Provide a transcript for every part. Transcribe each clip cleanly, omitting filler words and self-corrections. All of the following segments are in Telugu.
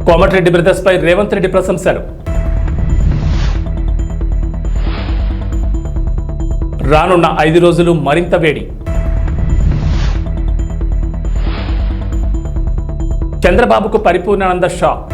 కోమటిరెడ్డి బ్రదర్స్ పై రేవంత్ రెడ్డి ప్రశంసలు. రానున్న 5 రోజులు మరింత వేడి. చంద్రబాబుకు పరిపూర్ణానంద షాక్.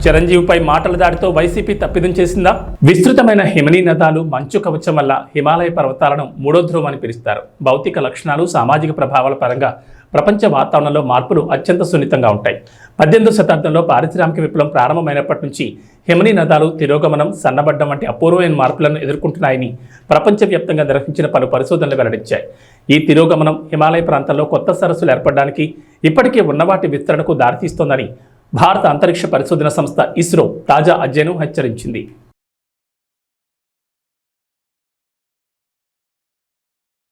చిరంజీవిపై మాటల దాడితో వైసీపీ తప్పిదం చేసిందా? విస్తృతమైన హిమనీ నదాలు మంచు కవచం వల్ల హిమాలయ పర్వతాలను మూడో ధ్రువం అని పిలుస్తారు. భౌతిక లక్షణాలు, సామాజిక ప్రభావాల పరంగా ప్రపంచ వాతావరణంలో మార్పులు అత్యంత సున్నితంగా ఉంటాయి. 18వ శతాబ్దంలో పారిశ్రామిక విప్లవం ప్రారంభమైనప్పటి నుంచి హిమనీ నదాలు తిరోగమనం, సన్నబడ్డం వంటి అపూర్వమైన మార్పులను ఎదుర్కొంటున్నాయని ప్రపంచవ్యాప్తంగా నిర్వహించిన పలు పరిశోధనలు వెల్లడించాయి. ఈ తిరోగమనం హిమాలయ ప్రాంతాల్లో కొత్త సరస్సులు ఏర్పడడానికి, ఇప్పటికే ఉన్నవాటి విస్తరణకు దారితీస్తోందని భారత అంతరిక్ష పరిశోధన సంస్థ ఇస్రో తాజా అధ్యయనం హెచ్చరించింది.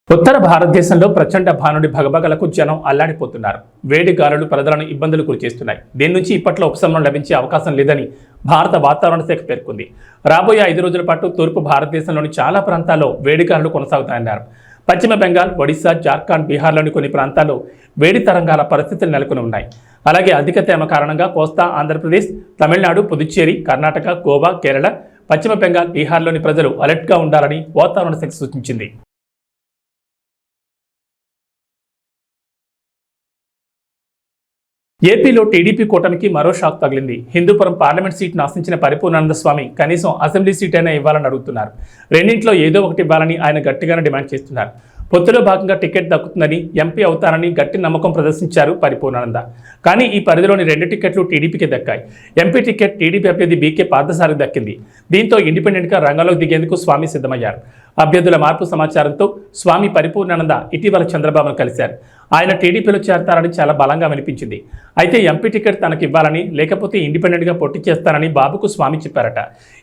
ఉత్తర భారతదేశంలో ప్రచండ భానుడి భగభగలకు జనం అల్లాడిపోతున్నారు. వేడి గాలులు ప్రజలను ఇబ్బందులు గురిచేస్తున్నాయి. దీని నుంచి ఇప్పట్లో ఉపశమనం లభించే అవకాశం లేదని భారత వాతావరణ శాఖ పేర్కొంది. రాబోయే 5 రోజుల పాటు తూర్పు భారతదేశంలోని చాలా ప్రాంతాల్లో వేడి గాలులు కొనసాగుతాయన్నారు. పశ్చిమ బెంగాల్, ఒడిశా, జార్ఖండ్, బీహార్లోని కొన్ని ప్రాంతాల్లో వేడి తరంగాల పరిస్థితులు నెలకొని ఉన్నాయి. అలాగే అధిక తేమ కారణంగా కోస్తా ఆంధ్రప్రదేశ్, తమిళనాడు, పుదుచ్చేరి, కర్ణాటక, గోవా, కేరళ, పశ్చిమ బెంగాల్, బీహార్లోని ప్రజలు అలర్ట్గా ఉండాలని వాతావరణ శాఖ సూచించింది. ఏపీలో టీడీపీ కూటమికి మరో షాక్ తగిలింది. హిందూపురం పార్లమెంట్ సీట్ను ఆశించిన పరిపూర్ణానంద స్వామి కనీసం అసెంబ్లీ సీట్ అయినా ఇవ్వాలని అడుగుతున్నారు. రెండింటిలో ఏదో ఒకటి ఇవ్వాలని ఆయన గట్టిగానే డిమాండ్ చేస్తున్నారు. పొత్తులో భాగంగా టికెట్ దక్కుతుందని, ఎంపీ అవుతానని గట్టి నమ్మకం ప్రదర్శించారు పరిపూర్ణానంద. కానీ ఈ పరిధిలోని 2 టికెట్లు టీడీపీకి దక్కాయి. ఎంపీ టికెట్ టీడీపీ అభ్యర్థి బీకే పార్థసారథికి దక్కింది. దీంతో ఇండిపెండెంట్గా రంగంలోకి దిగేందుకు స్వామి సిద్ధమయ్యారు. అభ్యర్థుల మార్పు సమాచారంతో స్వామి పరిపూర్ణానంద ఇటీవల చంద్రబాబును కలిశారు. ఆయన టీడీపీలో చేరతారని చాలా బలంగా వినిపించింది. అయితే ఎంపీ టికెట్ తనకు ఇవ్వాలని, లేకపోతే ఇండిపెండెంట్గా పోటీ చేస్తానని బాబుకు స్వామి చెప్పారట.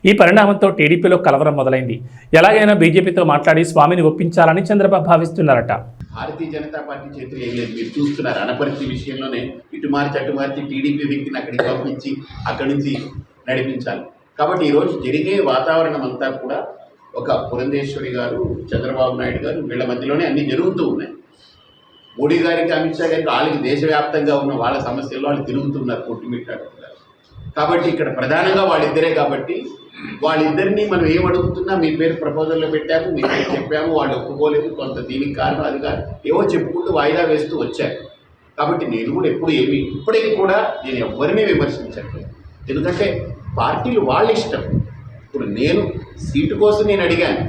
ఈ పరిణామంతో టీడీపీలో కలవరం మొదలైంది. ఎలాగైనా బీజేపీతో మాట్లాడి స్వామిని ఒప్పించాలని చంద్రబాబు భావిస్తున్నారట. భారతీయ జనతా పార్టీ చేతులు ఏం లేదు. మీరు చూస్తున్నారు, అనపర్తి విషయంలోనే ఇటు మార్చి అటు మార్చి టీడీపీ వ్యక్తిని అక్కడికి పంపించి అక్కడి నుంచి నడిపించాలి. కాబట్టి ఈరోజు జరిగే వాతావరణం అంతా కూడా ఒక పురంధేశ్వరి గారు, చంద్రబాబు నాయుడు గారు, వీళ్ళ మధ్యలోనే అన్నీ జరుగుతూ ఉన్నాయి. మోడీ గారికి, అమిత్ షా గారికి వాళ్ళకి దేశవ్యాప్తంగా ఉన్న వాళ్ళ సమస్యల్లో వాళ్ళు తిరుగుతున్నారు, కొట్టుమిట్టాడుతున్నారు. కాబట్టి ఇక్కడ ప్రధానంగా వాళ్ళిద్దరే. కాబట్టి వాళ్ళిద్దరినీ మనం ఏమడుగుతున్నా, మీ పేరు ప్రపోజల్లో పెట్టాము, మీ పేరు చెప్పాము, వాళ్ళు ఒప్పుకోలేదు, కొంత దీనికి కారణం అది కాదు, ఏవో చెప్పుకుంటూ వాయిదా వేస్తూ వచ్చారు. కాబట్టి నేను కూడా ఇప్పటికీ కూడా నేను ఎవరినీ విమర్శించట్లేదు. ఎందుకంటే పార్టీలు వాళ్ళ ఇష్టం. ఇప్పుడు నేను సీటు కోసం నేను అడిగాను,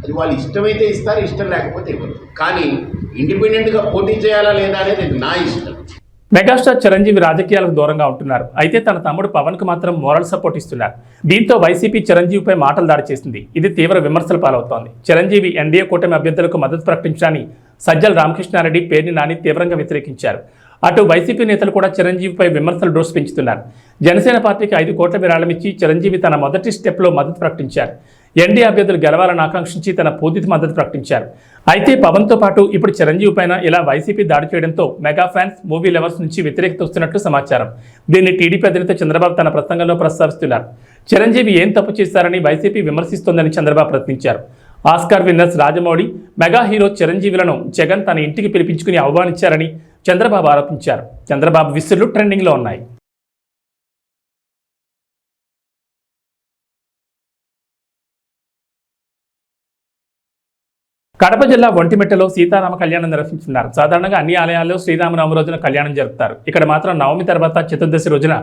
అది వాళ్ళు ఇష్టమైతే ఇస్తారు, ఇష్టం లేకపోతే ఇవ్వరు. కానీ ఇండిపెండెంట్గా పోటీ చేయాలా లేదా అనేది నా ఇష్టం. మెగాస్టార్ చిరంజీవి రాజకీయాలకు దూరంగా ఉంటున్నారు. అయితే తన తమ్ముడు పవన్కు మాత్రం మోరల్ సపోర్ట్ ఇస్తున్నారు. దీంతో వైసీపీ చిరంజీవిపై మాటలు దాడి చేసింది. ఇది తీవ్ర విమర్శల పాలవుతోంది. చిరంజీవి ఎన్డీఏ కూటమి అభ్యర్థులకు మద్దతు ప్రకటించడాన్ని సజ్జల రామకృష్ణారెడ్డి, పేర్ని నాని తీవ్రంగా వ్యతిరేకించారు. అటు వైసీపీ నేతలు కూడా చిరంజీవిపై విమర్శలు డోసు పెంచుతున్నారు. జనసేన పార్టీకి 5 కోట్ల విరాళం ఇచ్చి చిరంజీవి తన మొదటి స్టెప్లో మద్దతు ప్రకటించారు. ఎన్డీఏ అభ్యర్థులు గెలవాలని ఆకాంక్షించి తన పూర్తి మద్దతు ప్రకటించారు. అయితే పవన్తో పాటు ఇప్పుడు చిరంజీవి పైన ఇలా వైసీపీ దాడి చేయడంతో మెగా ఫ్యాన్స్, మూవీ లవర్స్ నుంచి వ్యతిరేకత వస్తున్నట్లు సమాచారం. దీన్ని టీడీపీ అధినేత చంద్రబాబు తన ప్రసంగంలో ప్రస్తావిస్తున్నారు. చిరంజీవి ఏం తప్పు చేశారని వైసీపీ విమర్శిస్తోందని చంద్రబాబు ప్రశ్నించారు. Oscar winners Rajamouli, mega hero చిరంజీవులను జగన్ తన ఇంటికి పిలిపించుకుని ఆహ్వానించారని చంద్రబాబు ఆరోపించారు. చంద్రబాబు విసులు ట్రెండింగ్లో ఉన్నాయి. కడప జిల్లా ఒంటిమిట్టలో సీతారామ కళ్యాణం నిర్వహించున్నారు. సాధారణంగా అన్ని ఆలయాల్లో శ్రీరామనవమి రోజున కళ్యాణం జరుపుతారు. ఇక్కడ మాత్రం నవమి తర్వాత చతుర్దశి రోజున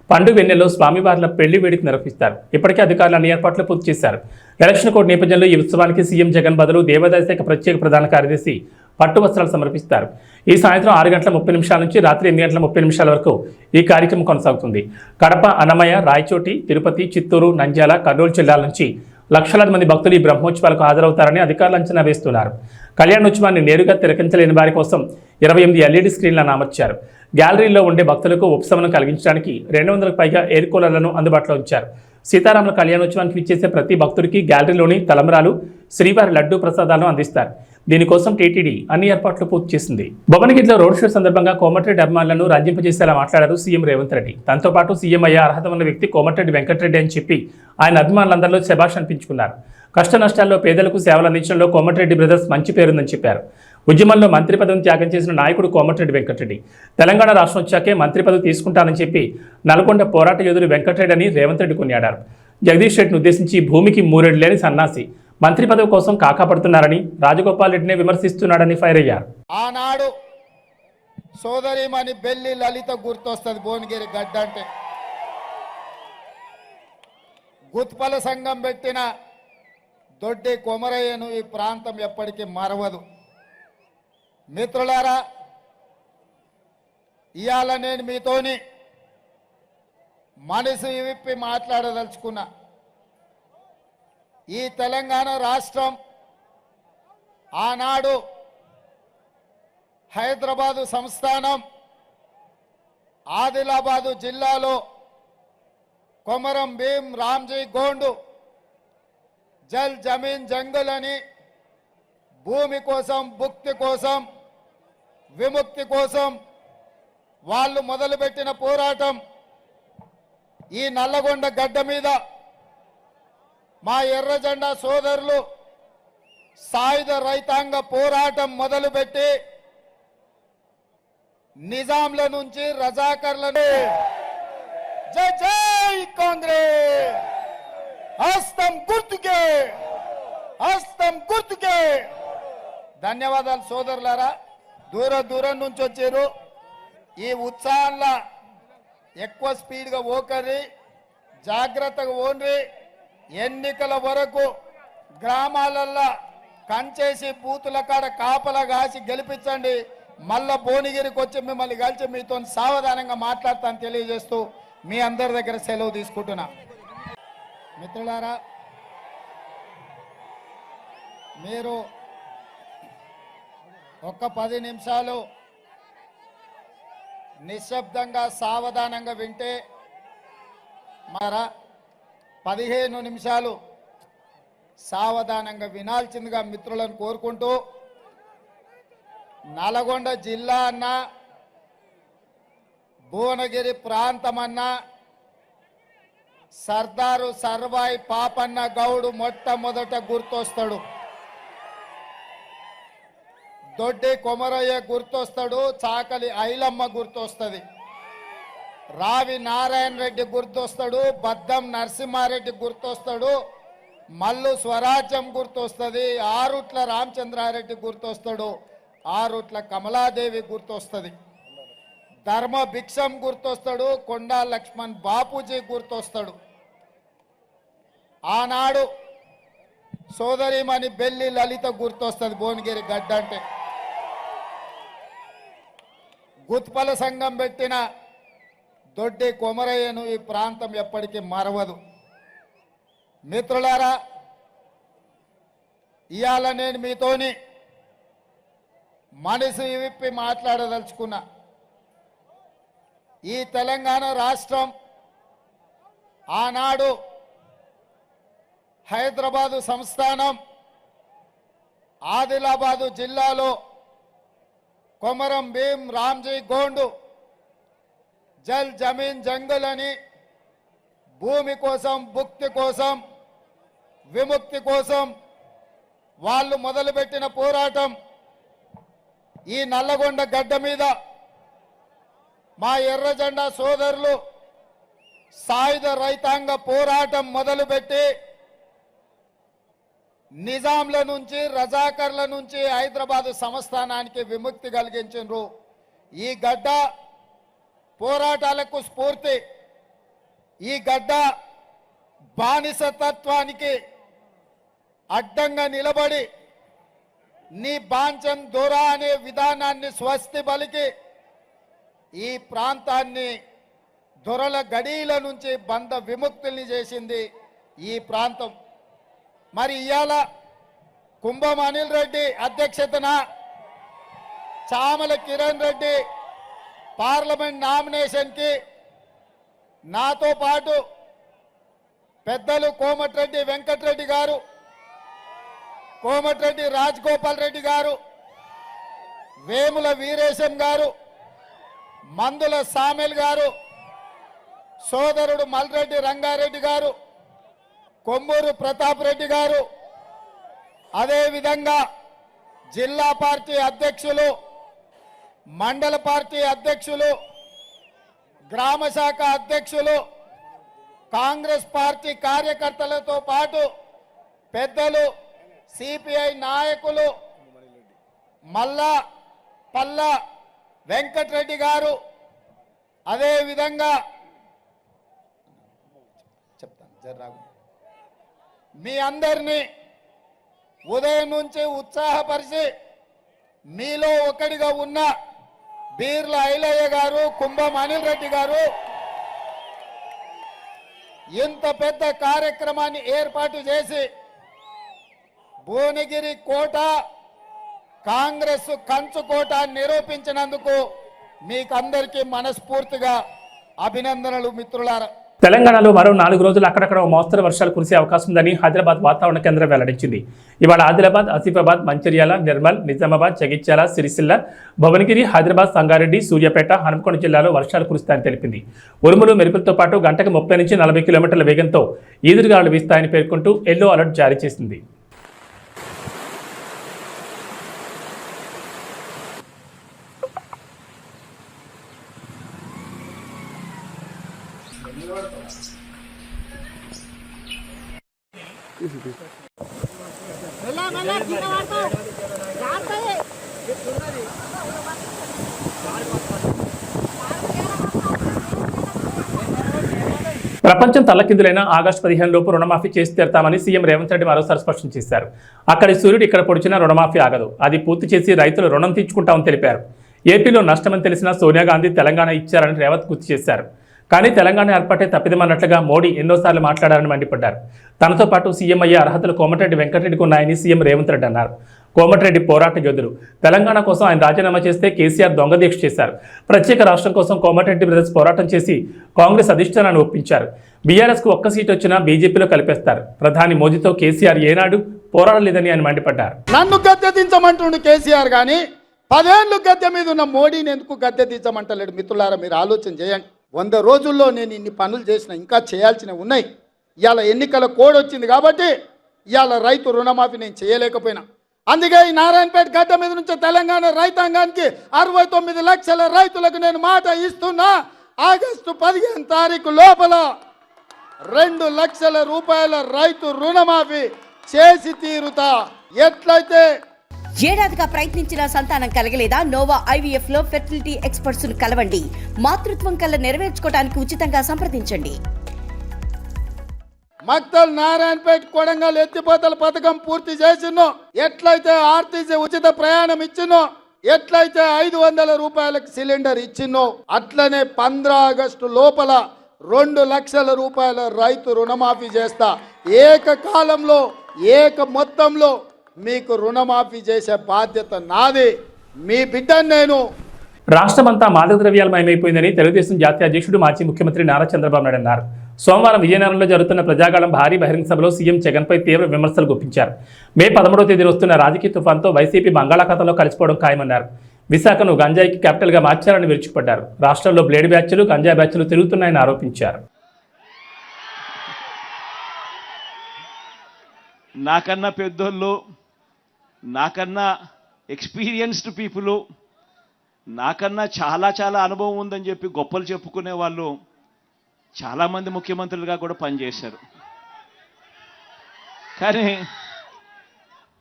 పండు వెన్నెల్లో స్వామివార్ల పెళ్లి వేడుక నిర్వహిస్తారు. ఇప్పటికే అధికారులు అన్ని ఏర్పాట్లు పూర్తి చేశారు. ఎలక్షన్ కోడ్ నేపథ్యంలో ఈ ఉత్సవానికి సీఎం జగన్ బదులు దేవాదాయ శాఖ ప్రత్యేక ప్రధాన కార్యదర్శి పట్టు వస్త్రాలు సమర్పిస్తారు. ఈ సాయంత్రం 6:30 నుంచి రాత్రి 8:30 వరకు ఈ కార్యక్రమం కొనసాగుతుంది. కడప, అన్నమయ్య, రాయచోటి, తిరుపతి, చిత్తూరు, నంద్యాల, కర్నూలు జిల్లాల నుంచి లక్షలాది మంది భక్తులు ఈ బ్రహ్మోత్సవాలకు హాజరవుతారని అధికారులు అంచనా వేస్తున్నారు. కళ్యాణోత్సవాన్ని నేరుగా తిలకించలేని వారి కోసం 28 LED స్క్రీన్లను అమర్చారు. గ్యాలరీలో ఉండే భక్తులకు ఉపశమనం కలిగించడానికి 200కు పైగా ఎయిర్ కూలర్లను అందుబాటులో ఉంచారు. సీతారాముల కళ్యాణోత్సవానికి విచ్చేసే ప్రతి భక్తుడికి గ్యాలరీలోని తలంబ్రాలు, శ్రీవారి లడ్డూ ప్రసాదాలను అందిస్తారు. దీనికోసం టీటీడీ అన్ని ఏర్పాట్లు పూర్తి చేసింది. భువనగిరిలో రోడ్ షో సందర్భంగా కోమటిరెడ్డి అభిమానులను రంజింపజేసేలా మాట్లాడారు సీఎం రేవంత్ రెడ్డి. దాంతో పాటు సీఎం అయ్యే అర్హత ఉన్న వ్యక్తి కోమటిరెడ్డి వెంకటరెడ్డి అని చెప్పి ఆయన అభిమానులందరిలో శభాష్ అనిపించుకున్నారు. కష్ట నష్టాల్లో పేదలకు సేవలు అందించడంలో కోమటిరెడ్డి బ్రదర్స్ మంచి పేరుందని చెప్పారు. ఉద్యమంలో మంత్రి పదవిని త్యాగం చేసిన నాయకుడు కోమటిరెడ్డి వెంకటరెడ్డి. తెలంగాణ రాష్ట్రం వచ్చాకే మంత్రి పదవి తీసుకుంటానని చెప్పి నల్గొండ పోరాట యోధుడు వెంకటరెడ్డి అని రేవంత్ రెడ్డి కొనియాడారు. జగదీష్ రెడ్డిని ఉద్దేశించి భూమికి మూరెడు లేని సన్నాసి మంత్రి పదవి కోసం కాకాపడుతున్నారని, రాజగోపాల్ రెడ్డినే విమర్శిస్తున్నాడని ఫైర్ అయ్యారు. ఆనాడు సోదరిమణి బెల్లి లలిత గుర్తొస్తుంది. భువనగిరి గడ్డ అంటే గుత్పల సంఘం పెట్టిన దొడ్డి కొమరయ్యను ఈ ప్రాంతం ఎప్పటికీ మరవదు. మిత్రులారా, ఇవాళ నేను మీతోని మనసు విప్పి మాట్లాడదలుచుకున్నా. ఈ తెలంగాణ రాష్ట్రం ఆనాడు హైదరాబాదు సంస్థానం ఆదిలాబాదు జిల్లాలో కొమరం భీం రామ్జీ గోండు జల్ జమీన్ జంగల్ అని భూమి కోసం, భుక్తి కోసం, విముక్తి కోసం వాళ్ళు మొదలుపెట్టిన పోరాటం ఈ నల్లగొండ గడ్డ మీద మా ఎర్ర జెండా సోదరులు సాయుధ రైతాంగ పోరాటం మొదలుపెట్టి నిజాంల నుంచి రజాకర్లను జై జై కాంగ్రెస్ హస్తం గుర్తుకే, హస్తం గుర్తుకే. ధన్యవాదాలు సోదరులారా. దూరం నుంచి వచ్చారు. ఈ ఉత్సాహంలో ఎక్కువ స్పీడ్గా ఓకర్రి, జాగ్రత్తగా ఓన్రి. ఎన్నికల వరకు గ్రామాలల్లో కంచేసి బూతుల కాడ కాపలా కాసి గెలిపించండి. మళ్ళా భువనగిరికి వచ్చి మిమ్మల్ని కలిసి మీతో సావధానంగా మాట్లాడతాను తెలియజేస్తూ మీ అందరి దగ్గర సెలవు తీసుకుంటున్నా. మిత్రులారా, మీరు ఒక్క 10 నిమిషాలు నిశ్శబ్దంగా సావధానంగా వింటే, మరా 15 నిమిషాలు సావధానంగా వినాల్సిందిగా మిత్రులను కోరుకుంటూ, నల్గొండ జిల్లా అన్నా, భువనగిరి ప్రాంతం అన్నా, సర్దారు సర్వాయి పాపన్న గౌడు మొట్టమొదట గుర్తొస్తాడు. దొడ్డి కొమరయ్య గుర్తొస్తాడు. చాకలి ఐలమ్మ గుర్తొస్తుంది. రావి నారాయణ రెడ్డి గుర్తొస్తాడు. బద్దం నరసింహారెడ్డి గుర్తొస్తాడు. మల్లు స్వరాజ్యం గుర్తొస్తుంది. ఆరుట్ల రామచంద్రారెడ్డి గుర్తొస్తాడు. ఆరుట్ల కమలాదేవి గుర్తొస్తుంది. ధర్మ భిక్షం గుర్తొస్తాడు. కొండా లక్ష్మణ్ బాపూజీ గుర్తొస్తాడు. ఆనాడు సోదరిమణి బెల్లి లలిత గుర్తొస్తుంది. భువనగిరి గడ్డ అంటే గుత్పల సంఘం పెట్టిన దొడ్డి కొమరయ్యను ఈ ప్రాంతం ఎప్పటికీ మరవదు. మిత్రులారా, ఇవాళ నేను మీతోని మనసు విప్పి మాట్లాడదలుచుకున్నా. ఈ తెలంగాణ రాష్ట్రం ఆనాడు హైదరాబాదు సంస్థానం ఆదిలాబాదు జిల్లాలో కొమరం భీం రామ్జీ గోండు జల్ జమీన్ జంగల్ అని భూమి కోసం, భుక్తి కోసం, విముక్తి కోసం వాళ్ళు మొదలుపెట్టిన పోరాటం ఈ నల్లగొండ గడ్డ మీద మా ఎర్ర జెండా సోదరులు సాయుధ రైతాంగ పోరాటం మొదలుపెట్టి నిజాంల నుంచి, రజాకర్ల నుంచి హైదరాబాదు సంస్థానానికి విముక్తి కలిగించారు. ఈ గడ్డ పోరాటాలకు స్ఫూర్తి. ఈ గడ్డ బానిసతత్వానికి అడ్డంగా నిలబడి నీ బాంచం దొర అనే విధానాన్ని స్వస్తి పలికి ఈ ప్రాంతాన్ని దొరల గడీల నుంచి బంధ విముక్తుల్ని చేసింది ఈ ప్రాంతం. మరి ఇవాళ కుంభం అనిల్ రెడ్డి అధ్యక్షతన చామల కిరణ్ రెడ్డి పార్లమెంట్ నామినేషన్కి నాతో పాటు పెద్దలు కోమటిరెడ్డి వెంకటరెడ్డి గారు, కోమటిరెడ్డి రాజగోపాల్ రెడ్డి గారు, వేముల వీరేశం గారు, మందుల సామెల్ గారు, సోదరుడు మల్రెడ్డి రంగారెడ్డి గారు, కొమ్మూరు ప్రతాప్ రెడ్డి గారు, అదేవిధంగా జిల్లా పార్టీ అధ్యక్షులు, మండల పార్టీ అధ్యక్షులు, గ్రామ శాఖ అధ్యక్షులు, కాంగ్రెస్ పార్టీ కార్యకర్తలతో పాటు పెద్దలు, సిపిఐ నాయకులు, మల్లా పల్లా వెంకటరెడ్డి గారు, అదేవిధంగా చెప్తాను జర్రాగు, మీ అందరినీ ఉదయం నుంచి ఉత్సాహపరిచి మీలో ఒకటిగా ఉన్న బీర్ల ఐలయ్య గారు, కుంభం అనిల్ రెడ్డి గారు ఇంత పెద్ద కార్యక్రమాన్ని ఏర్పాటు చేసి భువనగిరి కోట కాంగ్రెస్ కంచుకోట నిరూపించినందుకు మీకందరికీ మనస్ఫూర్తిగా అభినందనలు మిత్రులారా. తెలంగాణలో మరో 4 రోజులు అక్కడక్కడ మోస్తరు వర్షాలు కురిసే అవకాశం ఉందని హైదరాబాద్ వాతావరణ కేంద్రం వెల్లడించింది. ఇవాళ ఆదిలాబాద్, ఆసిఫాబాద్, మంచిర్యాల, నిర్మల్, నిజామాబాద్, జగిత్యాల, సిరిసిల్ల, భువనగిరి, హైదరాబాద్, సంగారెడ్డి, సూర్యాపేట, హనుమకొండ జిల్లాలో వర్షాలు కురుస్తాయని తెలిపింది. ఉరుములు, మెరుపులతో పాటు గంటకు 30 నుంచి 40 కిలోమీటర్ల వేగంతో ఈదురుగాలులు వీస్తాయని పేర్కొంటూ ఎల్లో అలర్ట్ జారీ చేసింది. ప్రపంచం తల్లకిందులైన ఆగస్టు 15 లోపు రుణమాఫీ చేసి తీరుతామని సీఎం రేవంత్ రెడ్డి మరోసారి స్పష్టం చేశారు. అక్కడి సూర్యుడు ఇక్కడ పొడిచినా రుణమాఫీ ఆగదు, అది పూర్తి చేసి రైతులు రుణం తీర్చుకుంటామని తెలిపారు. ఏపీలో నష్టమని తెలిసినా సోనియా గాంధీ తెలంగాణ ఇచ్చారని రేవంత్ గుర్తు చేశారు. కానీ తెలంగాణ ఏర్పాటే తప్పిదమన్నట్లుగా మోడీ ఎన్నోసార్లు మాట్లాడారని మండిపడ్డారు. తనతో పాటు సీఎం అయ్యే అర్హతలు కోమటిరెడ్డి వెంకటరెడ్డికి ఉన్నాయని సీఎం రేవంత్ రెడ్డి అన్నారు. కోమటిరెడ్డి పోరాట యోధుడు. తెలంగాణ కోసం ఆయన రాజీనామా చేస్తే కేసీఆర్ దొంగ దీక్ష చేశారు. ప్రత్యేక రాష్ట్రం కోసం కోమటిరెడ్డి బ్రదర్స్ పోరాటం చేసి కాంగ్రెస్ అధిష్టానాన్ని ఒప్పించారు. బీఆర్ఎస్కు ఒక్క సీటు వచ్చినా బీజేపీలో కలిపేస్తారు. ప్రధాని మోదీతో కేసీఆర్ ఏనాడు పోరాడలేదని ఆయన మండిపడ్డారు. నన్ను గద్దె దించమంటుండు కేసీఆర్ కానీ 10 ఏళ్ళు గద్దె మీద ఉన్న మోడీని ఎందుకు గద్దె దించమంటలేడు? మిత్రులారా, మీరు ఆలోచన చేయండి. 100 రోజుల్లో నేను ఇన్ని పనులు చేసిన, ఇంకా చేయాల్సినవి ఉన్నాయి. ఇవాళ ఎన్నికల కోడ్ వచ్చింది కాబట్టి ఇవాళ రైతు రుణమాఫీ నేను చేయలేకపోయినా. అందుకే ఈ నారాయణపేట గడ్డ మీద నుంచి తెలంగాణ రైతాంగానికి 69 లక్షల రైతులకు నేను మాట ఇస్తున్నా. ఆగస్టు 15 తారీఖు లోపల 2 లక్షల రూపాయల రైతు రుణమాఫీ చేసి తీరుతా. ఎట్లయితే ఏడాదిగా ప్రయత్నించిన సంతానం కలగలేదా? నోవా ఐవీఎఫ్ లో ఫెర్టిలిటీ ఎక్స్పర్ట్స్ ను కలవండి. మాతృత్వం కల నెరవేర్చుకోవడానికి ఉచితంగా సంప్రదించండి. మక్తల్, నారాయణపేట, కొడంగల్ ఎత్తిపోతల పథకం పూర్తి చేసినో, ఎట్లయితే ఆర్టీసీ ఉచిత ప్రయాణం ఇచ్చినో, ఎట్లయితే 500 రూపాయలకు సిలిండర్ ఇచ్చినో, అట్లనే 15 ఆగస్టు లోపల 2 లక్షల రూపాయల రైతు రుణమాఫీ చేస్తా. ఏకకాలంలో ఏక మొత్తంలో మీకు రుణమాఫీ చేసే బాధ్యత నాది. మీ బిడ్డను నేను. రాష్ట్రమంతా మాదక ద్రవ్యాలమయమైపోయిందని తెలుగుదేశం జాతీయ అధ్యక్షుడు, మాజీ ముఖ్యమంత్రి నారా చంద్రబాబు నాయుడు అన్నారు. సోమవారం విజయనగరంలో జరుగుతున్న ప్రజాగాళం భారీ బహిరంగ సభలో సీఎం జగన్పై తీవ్ర విమర్శలు గుప్పించారు. మే 13వ తేదీన వస్తున్న రాజకీయ తుఫాన్తో వైసీపీ బంగాళాఖాతంలో కలిసిపోవడం ఖాయమన్నారు. విశాఖను గంజాయికి క్యాపిటల్గా మార్చారని విరుచుకుపడ్డారు. రాష్ట్రంలో బ్లేడ్ బ్యాచ్లు, గంజాయి బ్యాచ్లు తిరుగుతున్నాయని ఆరోపించారు. నాకన్నా పెద్దోళ్ళు, నాకన్నా ఎక్స్పీరియన్స్డ్ పీపుల్, నాకన్నా చాలా చాలా అనుభవం ఉందని చెప్పి గొప్పలు చెప్పుకునే వాళ్ళు చాలామంది ముఖ్యమంత్రులుగా కూడా పనిచేశారు. కానీ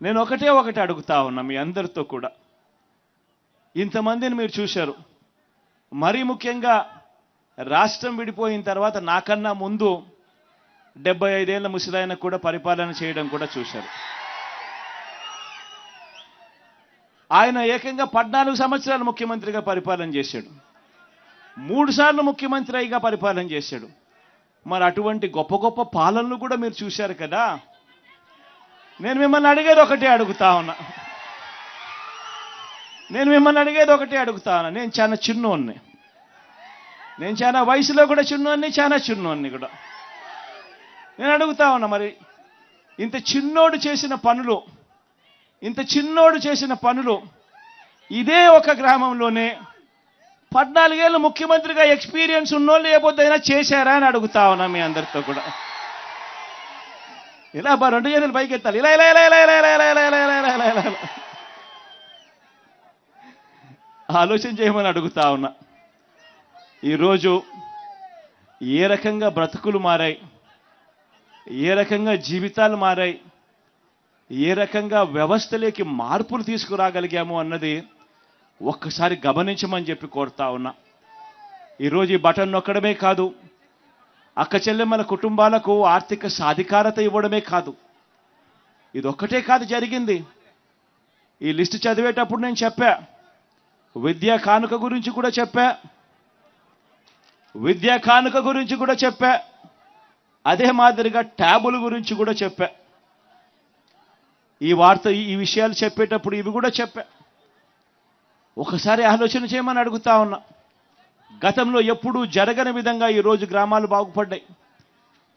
నేను ఒకటే అడుగుతా ఉన్నా మీ అందరితో కూడా. ఇంతమందిని మీరు చూశారు. మరీ ముఖ్యంగా రాష్ట్రం విడిపోయిన తర్వాత నాకన్నా ముందు 75 ఏళ్ల ముసలాయన కూడా పరిపాలన చేయడం కూడా చూశారు. ఆయన ఏకంగా 14 సంవత్సరాలు ముఖ్యమంత్రిగా పరిపాలన చేశాడు. 3 సార్లు ముఖ్యమంత్రిగా పరిపాలన చేశాడు. మరి అటువంటి గొప్ప గొప్ప పాలనలు కూడా మీరు చూశారు కదా. నేను మిమ్మల్ని అడిగేది ఒకటే అడుగుతా ఉన్నా. నేను చాలా చిన్నోన్ని. నేను చాలా వయసులో కూడా చిన్నోన్ని, చాలా చిన్నోన్ని కూడా. నేను అడుగుతా ఉన్నా, మరి ఇంత చిన్నోడు చేసిన పనులు ఇదే ఒక గ్రామంలోనే 14 ఏళ్ళు ముఖ్యమంత్రిగా ఎక్స్పీరియన్స్ ఉన్నోళ్ళు ఏ పొద్దుైనా చేశారా అని అడుగుతా ఉన్నా మీ అందరితో కూడా. ఇలా 2 చేతులు పైకి ఎత్తాలి, ఇలా ఇలా ఇలా ఇలా ఇలా ఇలా ఇలా ఇలా ఇలా ఇలా ఇలా ఇలా ఇలా ఆలోచన చేయమని అడుగుతా ఉన్నా. ఈరోజు ఏ రకంగా బ్రతుకులు మారాయి, ఏ రకంగా జీవితాలు మారాయి, ఏ రకంగా వ్యవస్థలోకి మార్పులు తీసుకురాగలిగాము అన్నది ఒక్కసారి గమనించమని చెప్పి కోరుతా ఉన్నా. ఈరోజు ఈ బటన్ నొక్కడమే కాదు, అక్క చెల్లెమ్మల కుటుంబాలకు ఆర్థిక సాధికారత ఇవ్వడమే కాదు, ఇదొక్కటే కాదు జరిగింది. ఈ లిస్టు చదివేటప్పుడు నేను చెప్పా, విద్యా కానుక గురించి కూడా చెప్పా, అదే మాదిరిగా ట్యాబుల గురించి కూడా చెప్పా. ఈ విషయాలు చెప్పేటప్పుడు ఇవి కూడా చెప్పా. ఒకసారి ఆలోచన చేయమని అడుగుతా ఉన్నా. గతంలో ఎప్పుడూ జరగని విధంగా ఈరోజు గ్రామాలు బాగుపడ్డాయి.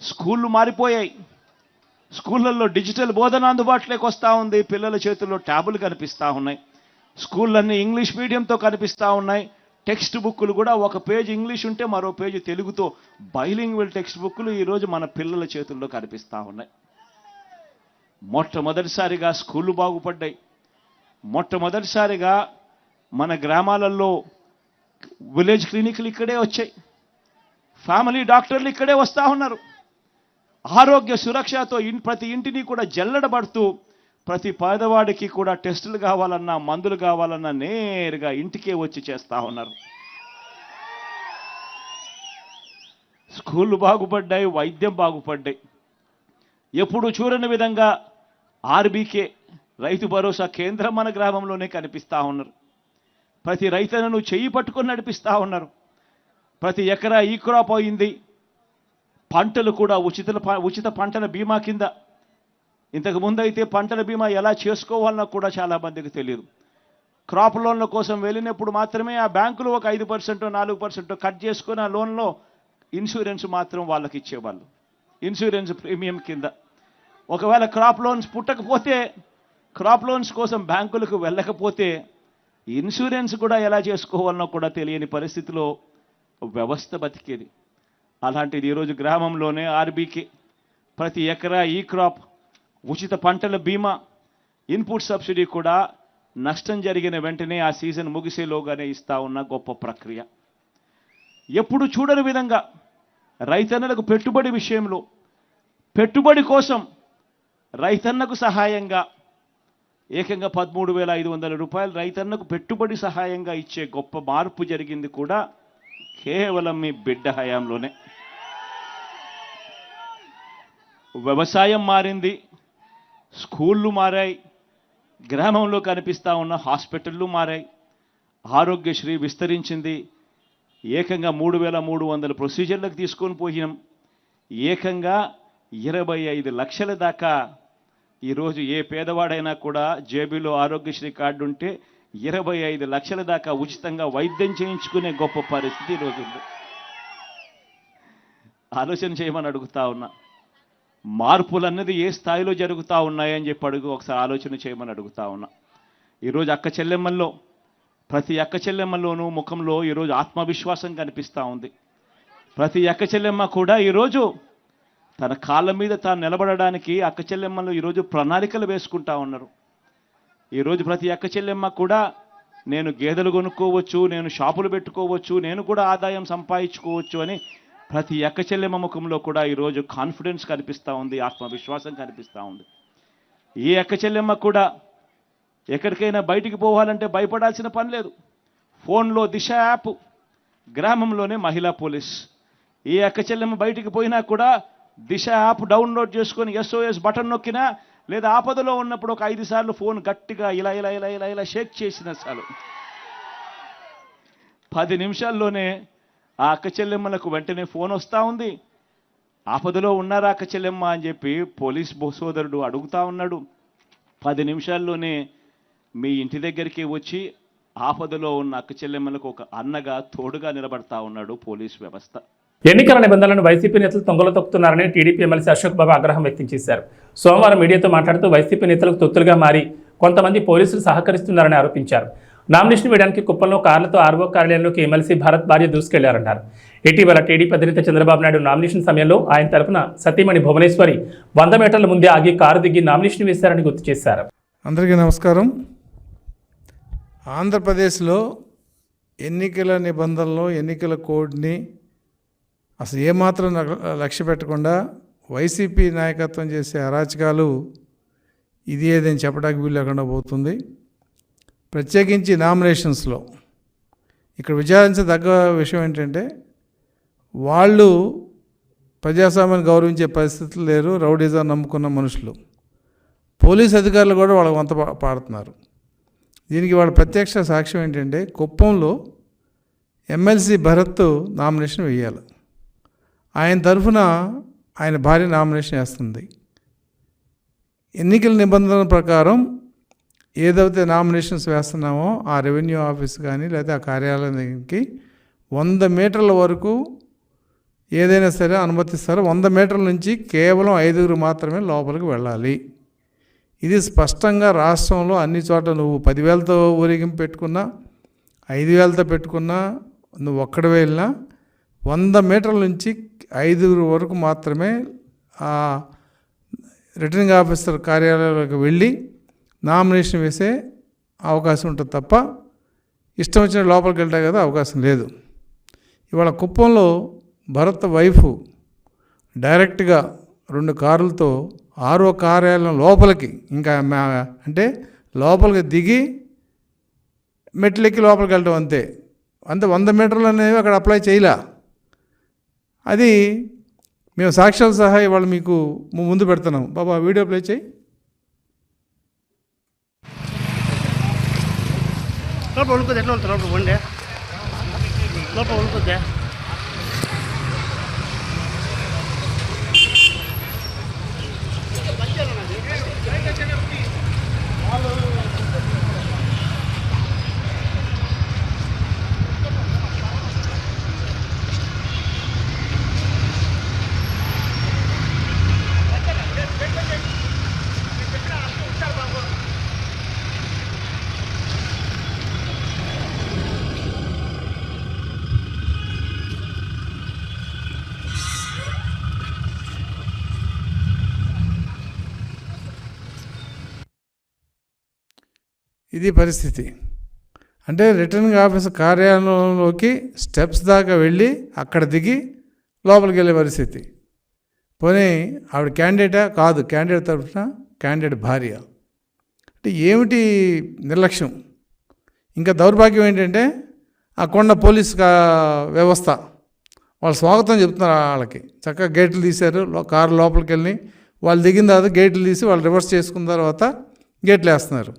స్కూళ్ళు మారిపోయాయి, స్కూళ్ళల్లో డిజిటల్ బోధన అందుబాటులోకి వస్తూ ఉంది, పిల్లల చేతుల్లో ట్యాబులు కనిపిస్తూ ఉన్నాయి, స్కూళ్ళన్నీ ఇంగ్లీష్ మీడియంతో కనిపిస్తూ ఉన్నాయి. టెక్స్ట్ బుక్కులు కూడా ఒక పేజ్ ఇంగ్లీష్ ఉంటే మరో పేజ్ తెలుగుతో బైలింగ్వల్ టెక్స్ట్ బుక్కులు ఈరోజు మన పిల్లల చేతుల్లో కనిపిస్తూ ఉన్నాయి. మొట్టమొదటిసారిగా స్కూళ్ళు బాగుపడ్డాయి. మొట్టమొదటిసారిగా మన గ్రామాలలో విలేజ్ క్లినిక్లు ఇక్కడే వచ్చాయి, ఫ్యామిలీ డాక్టర్లు ఇక్కడే వస్తూ ఉన్నారు. ఆరోగ్య సురక్షతో ప్రతి ఇంటిని కూడా జల్లెడబడుతూ ప్రతి పేదవాడికి కూడా టెస్టులు కావాలన్నా, మందులు కావాలన్నా నేరుగా ఇంటికే వచ్చి చేస్తూ ఉన్నారు. స్కూళ్ళు బాగుపడ్డాయి, వైద్యం బాగుపడ్డాయి. ఎప్పుడు చూడని విధంగా ఆర్బీకే రైతు భరోసా కేంద్రం మన గ్రామంలోనే కనిపిస్తూ ఉన్నారు. ప్రతి రైతులను చెయ్యి పట్టుకొని నడిపిస్తూ ఉన్నారు. ప్రతి ఎకరా ఈ క్రాప్ అయింది. పంటలు కూడా ఉచిత పంటల బీమా కింద. ఇంతకు ముందు అయితే పంటల బీమా ఎలా చేసుకోవాలన్నా కూడా చాలామందికి తెలియదు. క్రాప్ లోన్ల కోసం వెళ్ళినప్పుడు మాత్రమే ఆ బ్యాంకులు ఒక 5% 4% కట్ చేసుకొని ఆ లోన్లో ఇన్సూరెన్స్ మాత్రం వాళ్ళకి ఇచ్చేవాళ్ళు, ఇన్సూరెన్స్ ప్రీమియం కింద. ఒకవేళ క్రాప్ లోన్స్ పుట్టకపోతే, క్రాప్ లోన్స్ కోసం బ్యాంకులకు వెళ్ళకపోతే ఇన్సూరెన్స్ కూడా ఎలా చేసుకోవాలనో కూడా తెలియని పరిస్థితిలో వ్యవస్థ బతికేది. అలాంటిది ఈరోజు గ్రామంలోనే ఆర్బీకే ప్రతి ఎకరా ఈ క్రాప్, ఉచిత పంటల బీమా, ఇన్పుట్ సబ్సిడీ కూడా నష్టం జరిగిన వెంటనే ఆ సీజన్ ముగిసేలోగానే ఇస్తా ఉన్న గొప్ప ప్రక్రియ. ఎప్పుడు చూడని విధంగా రైతన్నలకు పెట్టుబడి విషయంలో, పెట్టుబడి కోసం రైతన్నకు సహాయంగా ఏకంగా 13,500 రూపాయలు రైతన్నకు పెట్టుబడి సహాయంగా ఇచ్చే గొప్ప మార్పు జరిగింది కూడా కేవలం మీ బిడ్డ హయాంలోనే. వ్యవసాయం మారింది, స్కూళ్ళు మారాయి, గ్రామంలో కనిపిస్తూ ఉన్న హాస్పిటళ్ళు మారాయి, ఆరోగ్యశ్రీ విస్తరించింది. ఏకంగా 3,300 ప్రొసీజర్లకు తీసుకొని పోయినాం. ఏకంగా 25 లక్షల దాకా ఈరోజు ఏ పేదవాడైనా కూడా జేబీలో ఆరోగ్యశ్రీ కార్డు ఉంటే 25 లక్షల దాకా ఉచితంగా వైద్యం చేయించుకునే గొప్ప పరిస్థితి ఈరోజు ఉంది. ఆలోచన చేయమని అడుగుతా ఉన్నా. మార్పులు అన్నది ఏ స్థాయిలో జరుగుతూ ఉన్నాయని చెప్పి ఒకసారి ఆలోచన చేయమని అడుగుతా ఉన్నా. ఈరోజు అక్క చెల్లెమ్మల్లో, ప్రతి అక్క చెల్లెమ్మల్లోనూ ముఖంలో ఈరోజు ఆత్మవిశ్వాసం కనిపిస్తూ ఉంది. ప్రతి అక్క చెల్లెమ్మ కూడా ఈరోజు తన కాళ్ళ మీద తాను నిలబడడానికి అక్క చెల్లెమ్మలు ఈరోజు ప్రణాళికలు వేసుకుంటా ఉన్నారు. ఈరోజు ప్రతి అక్క చెల్లెమ్మ కూడా నేను గేదెలు కొనుక్కోవచ్చు, నేను షాపులు పెట్టుకోవచ్చు, నేను కూడా ఆదాయం సంపాదించుకోవచ్చు అని ప్రతి అక్క చెల్లెమ్మ ముఖంలో కూడా ఈరోజు కాన్ఫిడెన్స్ కనిపిస్తూ ఉంది, ఆత్మవిశ్వాసం కనిపిస్తూ ఉంది. ఏ అక్క చెల్లెమ్మ కూడా ఎక్కడికైనా బయటికి పోవాలంటే భయపడాల్సిన పని లేదు. ఫోన్లో దిశ యాప్, గ్రామంలోనే మహిళా పోలీస్. ఏ అక్క చెల్లెమ్మ బయటికి పోయినా కూడా దిశ యాప్ డౌన్లోడ్ చేసుకొని SOS బటన్ నొక్కినా, లేదా ఆపదలో ఉన్నప్పుడు ఒక 5 సార్లు ఫోన్ గట్టిగా ఇలా ఇలా ఇలా ఇలా ఇలా షేక్ చేసిన చాలు 10 నిమిషాల్లోనే ఆ అక్క చెల్లెమ్మలకు వెంటనే ఫోన్ వస్తూ ఉంది. ఆపదలో ఉన్నారా అక్క చెల్లెమ్మ అని చెప్పి పోలీస్ సోదరుడు అడుగుతా ఉన్నాడు. 10 నిమిషాల్లోనే మీ ఇంటి దగ్గరికి వచ్చి ఆపదలో ఉన్న అక్క చెల్లెమ్మలకు ఒక అన్నగా తోడుగా నిలబడతా ఉన్నాడు పోలీస్ వ్యవస్థ. ఎన్నికల నిబంధనలను వైసీపీ నేతలు తొంగలో తొక్కుతున్నారని టీడీపీ ఎమ్మెల్సీ అశోక్ బాబు ఆగ్రహం వ్యక్తం చేశారు. సోమవారం మీడియాతో మాట్లాడుతూ వైసీపీ నేతలకు తొత్తులుగా మారి కొంతమంది పోలీసులు సహకరిస్తున్నారని ఆరోపించారు. నామినేషన్ వేయడానికి కుప్పంలో కార్లతో ఆర్వో కార్యాలయంలోకి ఎమ్మెల్సీ భారత్ భార్య దూసుకెళ్లారన్నారు. ఇటీవల టీడీపీ అధినేత చంద్రబాబు నాయుడు నామినేషన్ సమయంలో ఆయన తరపున సతీమణి భువనేశ్వరి 100 మీటర్ల ముందే ఆగి కారు దిగి నామినేషన్ వేశారని గుర్తు చేశారు. అందరికీ నమస్కారం. ఆంధ్రప్రదేశ్లో ఎన్నికల నిబంధనలు, ఎన్నికల కోడ్ని అసలు ఏమాత్రం లక్ష్య పెట్టకుండా వైసీపీ నాయకత్వం చేసే అరాచకాలు ఇది ఏదని చెప్పడానికి వీలు లేకుండా పోతుంది. ప్రత్యేకించి నామినేషన్స్లో ఇక్కడ విచారించదగ్గ విషయం ఏంటంటే, వాళ్ళు ప్రజాస్వామ్యాన్ని గౌరవించే పరిస్థితులు లేరు. రౌడీజం నమ్ముకున్న మనుషులు, పోలీస్ అధికారులు కూడా వాళ్ళకి వంత పాడుతున్నారు. దీనికి వాళ్ళ ప్రత్యక్ష సాక్ష్యం ఏంటంటే, కుప్పంలో ఎమ్మెల్సీ భరత్ నామినేషన్ వేయాలి. ఆయన తరఫున ఆయన భార్య నామినేషన్ వేస్తుంది. ఎన్నికల నిబంధనల ప్రకారం ఏదైతే నామినేషన్స్ వేస్తున్నామో ఆ రెవెన్యూ ఆఫీస్ కానీ లేదా ఆ కార్యాలయానికి 100 మీటర్ల వరకు ఏదైనా సరే అనుమతిస్తారు. 100 మీటర్ల నుంచి కేవలం 5 మాత్రమే లోపలికి వెళ్ళాలి. ఇది స్పష్టంగా రాష్ట్రంలో అన్ని చోట్ల నువ్వు 10,000తో ఊరేగింపు పెట్టుకున్నా, 5,000తో పెట్టుకున్నా, నువ్వు ఒక్కడే వెళ్ళినా 100 మీటర్ల నుంచి 5 వరకు మాత్రమే ఆ రిటర్నింగ్ ఆఫీసర్ కార్యాలయంలోకి వెళ్ళి నామినేషన్ వేసే అవకాశం ఉంటుంది తప్ప ఇష్టం వచ్చిన లోపలికి వెళ్ళే కదా అవకాశం లేదు. ఇవాళ కుప్పంలో భరత్ వైఫ్ డైరెక్ట్గా 2 కార్లతో ఆర్ఓ కార్యాలయం లోపలికి, ఇంకా అంటే లోపలికి దిగి మెట్లెక్కి లోపలికి వెళ్ళడం అంతే. 100 మీటర్లు అనేవి అక్కడ అప్లై చేయలే. అది మేము సాక్ష్యాలు సహా ఇవాళ మీకు ముందు పెడుతున్నాం. బాబా వీడియో ప్లే చేయి. లోపల ఉడుకుద్ది, ఎట్లా వెళ్తారు లోపల వండే లోపల ఉడుకుద్ది. ఇది పరిస్థితి. అంటే రిటర్నింగ్ ఆఫీసర్ కార్యాలయంలోకి స్టెప్స్ దాకా వెళ్ళి అక్కడ దిగి లోపలికి వెళ్ళే పరిస్థితి. పోనీ ఆవిడ క్యాండిడేటా? కాదు, క్యాండిడేట్ తరఫున క్యాండిడేట్ భార్య. అంటే ఏమిటి నిర్లక్ష్యం. ఇంకా దౌర్భాగ్యం ఏంటంటే, ఆ కొండ పోలీస్ వ్యవస్థ వాళ్ళు స్వాగతం చెప్తున్నారు. వాళ్ళకి చక్కగా గేట్లు తీశారు. కారు లోపలికి వెళ్ళి వాళ్ళు దిగిన తర్వాత గేట్లు తీసి వాళ్ళు రివర్స్ చేసుకున్న తర్వాత గేట్లు వేస్తున్నారు.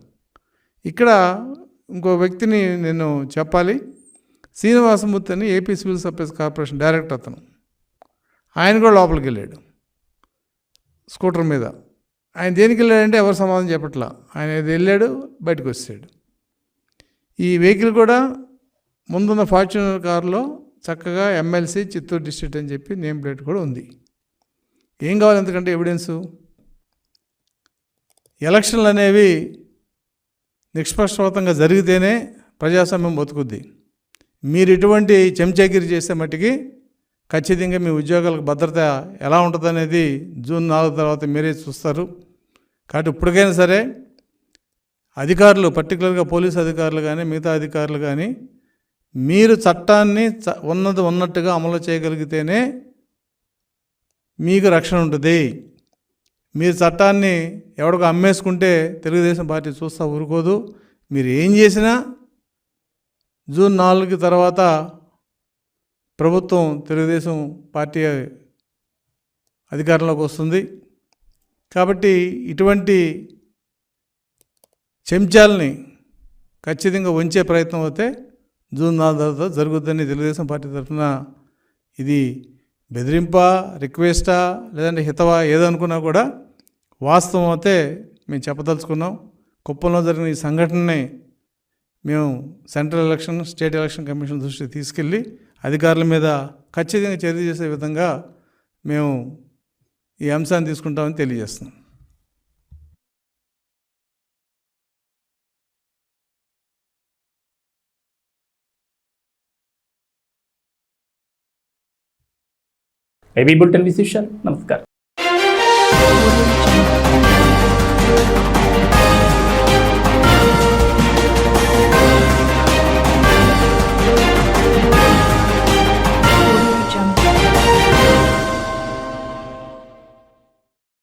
ఇక్కడ ఇంకో వ్యక్తిని నేను చెప్పాలి. శ్రీనివాసమూర్తి అని AP civil supplies corporation director, అతను ఆయన కూడా లోపలికి వెళ్ళాడు స్కూటర్ మీద. ఆయన దేనికి వెళ్ళాడంటే ఎవరు సమాధానం చెప్పట్లా. ఆయన వెళ్ళాడు, బయటకు వచ్చాడు. ఈ వెహికల్ కూడా ముందున్న ఫార్చ్యూనర్ కారులో చక్కగా ఎమ్మెల్సీ చిత్తూరు డిస్ట్రిక్ట్ అని చెప్పి నేమ్ ప్లేట్ కూడా ఉంది. ఏం కావాలి ఎందుకంటే ఎవిడెన్సు? ఎలక్షన్లు అనేవి నిష్పక్షపాతంగా జరిగితేనే ప్రజాస్వామ్యం బతుకుద్ది. మీరు ఇటువంటి చెంచాగిరి చేసే మట్టికి ఖచ్చితంగా మీ ఉద్యోగాలకు భద్రత ఎలా ఉంటుందనేది జూన్ 4 తర్వాత మీరే చూస్తారు. కాబట్టి ఇప్పటికైనా సరే అధికారులు, పర్టికులర్గా పోలీసు అధికారులు కానీ మిగతా అధికారులు కానీ, మీరు చట్టాన్ని ఉన్నది ఉన్నట్టుగా అమలు చేయగలిగితేనే మీకు రక్షణ ఉంటుంది. మీరు చట్టాన్ని ఎవడికో అమ్మేసుకుంటే తెలుగుదేశం పార్టీ చూస్తూ ఊరుకోదు. మీరు ఏం చేసినా జూన్ 4 తర్వాత ప్రభుత్వం, తెలుగుదేశం పార్టీ అధికారంలోకి వస్తుంది. కాబట్టి ఇటువంటి చెంచాలని ఖచ్చితంగా ఉంచే ప్రయత్నం అయితే జూన్ 4 తర్వాత జరుగుద్దని తెలుగుదేశం పార్టీ తరఫున, ఇది బెదిరింపా, రిక్వెస్టా, లేదంటే హితవా ఏదనుకున్నా కూడా వాస్తవం అయితే మేము చెప్పదలుచుకున్నాం. కుప్పంలో జరిగిన ఈ సంఘటనని మేము central election, state election commission దృష్టికి తీసుకెళ్ళి అధికారుల మీద ఖచ్చితంగా చర్య చేసే విధంగా మేము ఈ అంశాన్ని తీసుకుంటామని తెలియజేస్తున్నాం. ఏబీ బులెటిన్ విశేషాలు. నమస్కారం.